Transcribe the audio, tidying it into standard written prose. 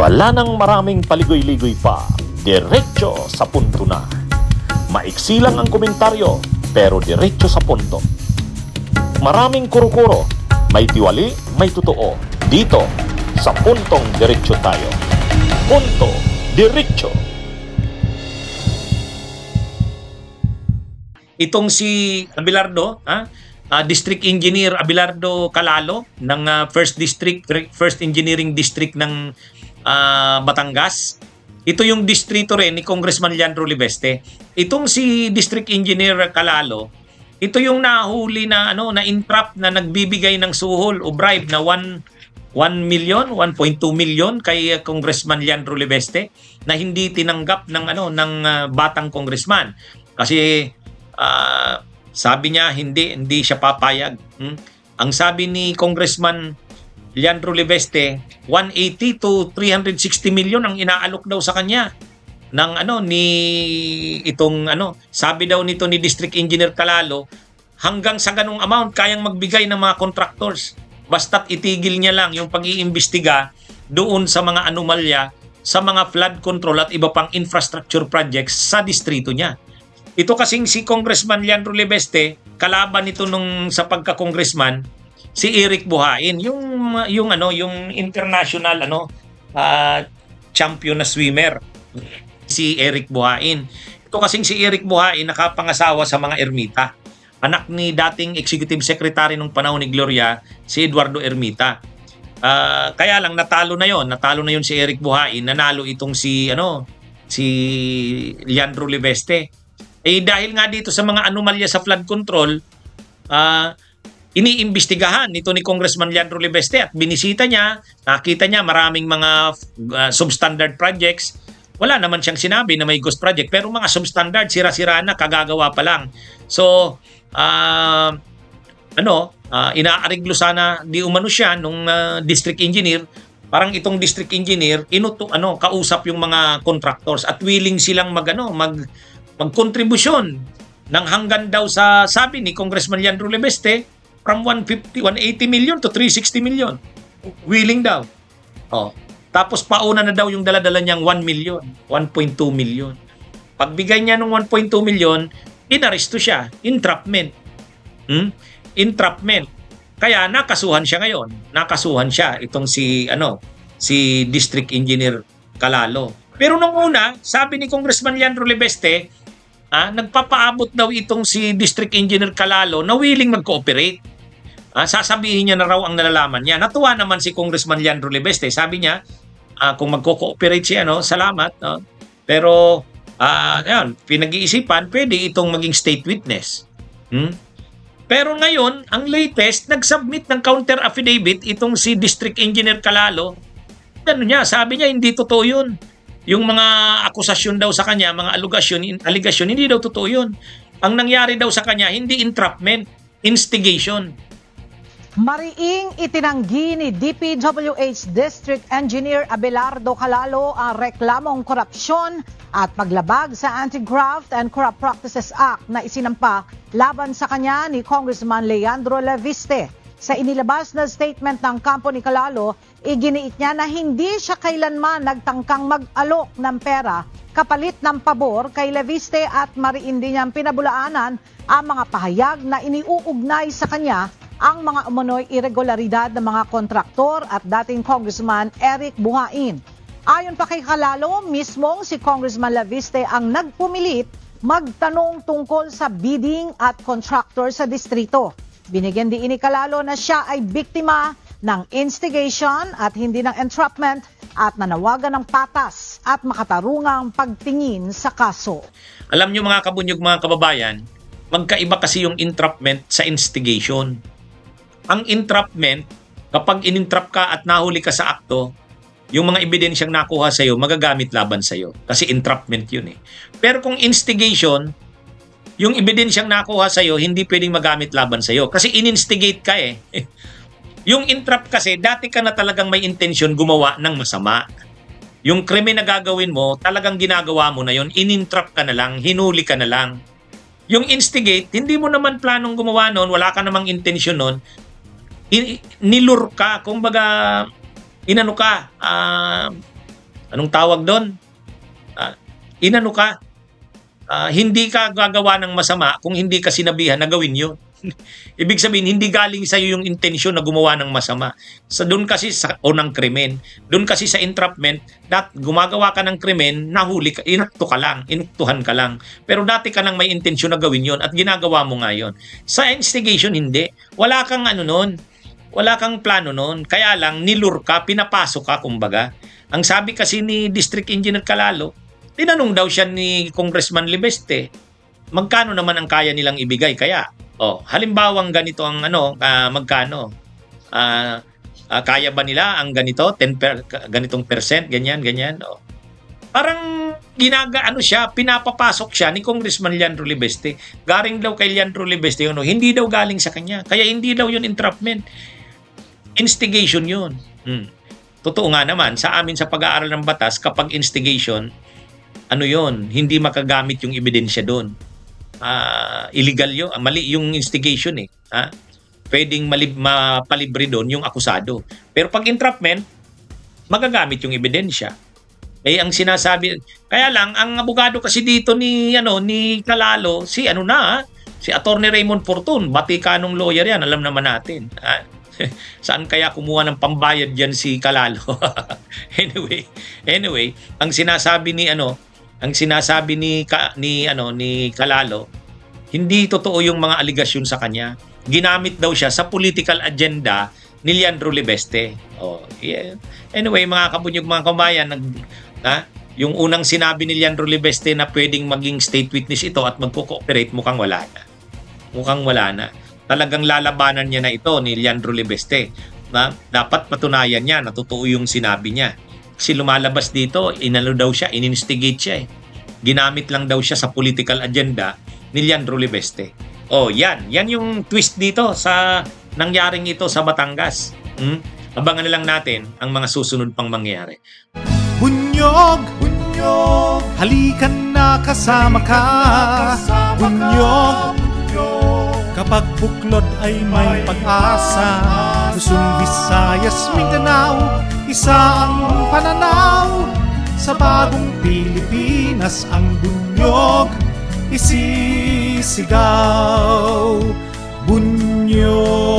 Wala nang maraming paligoy-ligoy pa, diretso sa punto na. Maiksi lang ang komentaryo, pero diretso sa punto. Maraming kuro-kuro, may tiwali, may totoo. Dito, sa Puntong Diretso tayo. Punto Diretso. Itong si Abelardo, District Engineer Abelardo Calalo ng First Engineering District ng Batangas. Ito yung distrito rin ni Congressman Leandro Libeste. Itong si District Engineer Calalo, ito yung nahuli na na entrap na nagbibigay ng suhol o bribe na 1 million, 1.2 million kay Congressman Leandro Libeste na hindi tinanggap ng batang congressman. Kasi sabi niya hindi siya papayag. Ang sabi ni Congressman Leandro Libeste, 180 to 360 million ang inaalok daw sa kanya ng sabi daw nito ni District Engineer Calalo, hanggang sa ganung amount kayang magbigay ng mga contractors basta't itigil niya lang yung pag-iimbestiga doon sa mga anomalya sa mga flood control at iba pang infrastructure projects sa distrito niya. Ito kasing si Congressman Leandro Libeste, kalaban nito nung sa pagka-congressman, si Eric Buhain, yung international champion na swimmer, si Eric Buhain. Ito kasing si Eric Buhain nakapangasawa sa mga ermita. Anak ni dating Executive Secretary nung panahon ni Gloria, si Eduardo Ermita. Kaya lang natalo na yon si Eric Buhain, nanalo itong si Leandro Libeste. Dahil nga dito sa mga anomalya sa flood control, iniimbestigahan nito ni Congressman Leandro Libeste at binisita niya, nakita niya maraming mga substandard projects. Wala naman siyang sinabi na may ghost project, pero mga substandard, sira-sira na, kagagawa pa lang. So, inaariglo sana di umano siya nung district engineer. Parang itong district engineer kausap yung mga contractors at willing silang magkontribusyon ng hanggan daw sa sabi ni Congressman Leandro Libeste from 180 million to 360 million. Willing daw. Tapos pauna na daw yung dala-dala niyang 1 million, 1.2 million. Pagbigay niya ng 1.2 million, inaresto siya. Entrapment. Entrapment. Kaya nakasuhan siya ngayon. Nakasuhan siya itong si District Engineer Calalo. Pero nung una, sabi ni Congressman Leandro Libeste, nagpapaabot daw itong si District Engineer Calalo na willing mag-cooperate. Sasabihin niya na raw ang nalalaman niya. Natuwa naman si Congressman Leandro Libeste. Sabi niya, kung magko-cooperate siya, salamat. Pero, pinag-iisipan, pwede itong maging state witness. Pero ngayon, ang latest, nag-submit ng counter affidavit itong si District Engineer Calalo. Sabi niya, hindi totoo yun. Yung mga akusasyon daw sa kanya, mga allegation, hindi daw totoo yun. Ang nangyari daw sa kanya, hindi entrapment, instigation. Mariing itinanggi ni DPWH District Engineer Abelardo Calalo ang reklamong korupsyon at paglabag sa Anti-Graft and Corrupt Practices Act na isinampa laban sa kanya ni Congressman Leandro Libeste. Sa inilabas na statement ng kampo ni Calalo, iginiit niya na hindi siya kailanman nagtangkang mag-alok ng pera kapalit ng pabor kay Libeste at mariin din niyang pinabulaanan ang mga pahayag na iniuugnay sa kanya ang mga umano'y irregularidad ng mga kontraktor at dating Congressman Eric Buhain. Ayon pa kay Calalo, mismong si Congressman Libeste ang nagpumilit magtanong tungkol sa bidding at contractor sa distrito. Binigyan din ni Calalo na siya ay biktima ng instigation at hindi ng entrapment at nanawagan ng patas at makatarungang pagtingin sa kaso. Alam niyo mga kabunyog, mga kababayan, magkaiba kasi yung entrapment sa instigation. Ang entrapment, kapag inintrap ka at nahuli ka sa akto, yung mga ebidensyang nakuha sa'yo, magagamit laban sa'yo. Kasi entrapment yun eh. Pero kung instigation, yung ebidensyang nakuha sa'yo, hindi pwedeng magamit laban sa'yo. Kasi in-instigate ka eh. Yung entrap kasi, dati ka na talagang may intention gumawa ng masama. Yung krimen na gagawin mo, talagang ginagawa mo na yun, in-entrap ka na lang, hinuli ka na lang. Yung instigate, hindi mo naman planong gumawa nun, wala ka namang intensyon nun, nilur ka, kumbaga, anong tawag doon? Inano ka? Hindi ka gagawa ng masama kung hindi ka sinabihan na gawin yun. Ibig sabihin, hindi galing sa iyo yung intensyon na gumawa ng masama. Doon kasi sa unang krimen, doon kasi sa entrapment, gumagawa ka ng krimen, nahuli ka, inuktuhan ka lang. Pero dati ka nang may intensyon na gawin yon at ginagawa mo nga yun. Sa instigation, hindi. Wala kang wala kang plano nun. Kaya lang, nilur ka, pinapasok ka, kumbaga. Ang sabi kasi ni District Engineer Calalo, tinanong daw siya ni Congressman Libeste, magkano naman ang kaya nilang ibigay? Kaya, halimbawang ganito ang magkano? Kaya ba nila ang ganito? Ganitong percent, ganyan. Parang pinapapasok siya ni Congressman Leandro Libeste. Galing daw kay Leandro Libeste yun. Hindi daw galing sa kanya. Kaya hindi daw yun entrapment. Instigation yun. Totoo nga naman, sa amin sa pag-aaral ng batas, kapag instigation, hindi makagamit yung ebidensya doon. Illegal yun. Mali yung instigation eh. Pwedeng mapalibre doon yung akusado. Pero pag entrapment, magagamit yung ebidensya. Ang sinasabi, kaya lang ang abogado kasi dito ni Calalo, si Attorney Raymond Fortun, Vaticanong lawyer yan, alam naman natin. Saan kaya kumuha ng pambayad diyan si Calalo? Anyway, ang sinasabi ni Calalo, hindi totoo yung mga aligasyon sa kanya. Ginamit daw siya sa political agenda ni Leandro Libeste. Anyway, mga kabunyog, mga kabayan, yung unang sinabi ni Leandro Libeste na pwedeng maging state witness ito at magko-cooperate, mukhang wala na. Talagang lalabanan niya na ito ni Leandro Libeste. Dapat patunayan niya na totoo yung sinabi niya. Kasi lumalabas dito, daw siya, in-instigate siya eh. Ginamit lang daw siya sa political agenda ni Leandro Libeste. Yan yung twist dito sa nangyaring ito sa Batangas. Abangan na lang natin ang mga susunod pang mangyayari. Bunyog, halikan na kasama ka. Bunyog, kapag buklod ay may pag-asa. Luzon, Visayas, Mindanao, isa ang pananaw. Sa bagong Pilipinas ang bunyog isisigaw. Bunyog.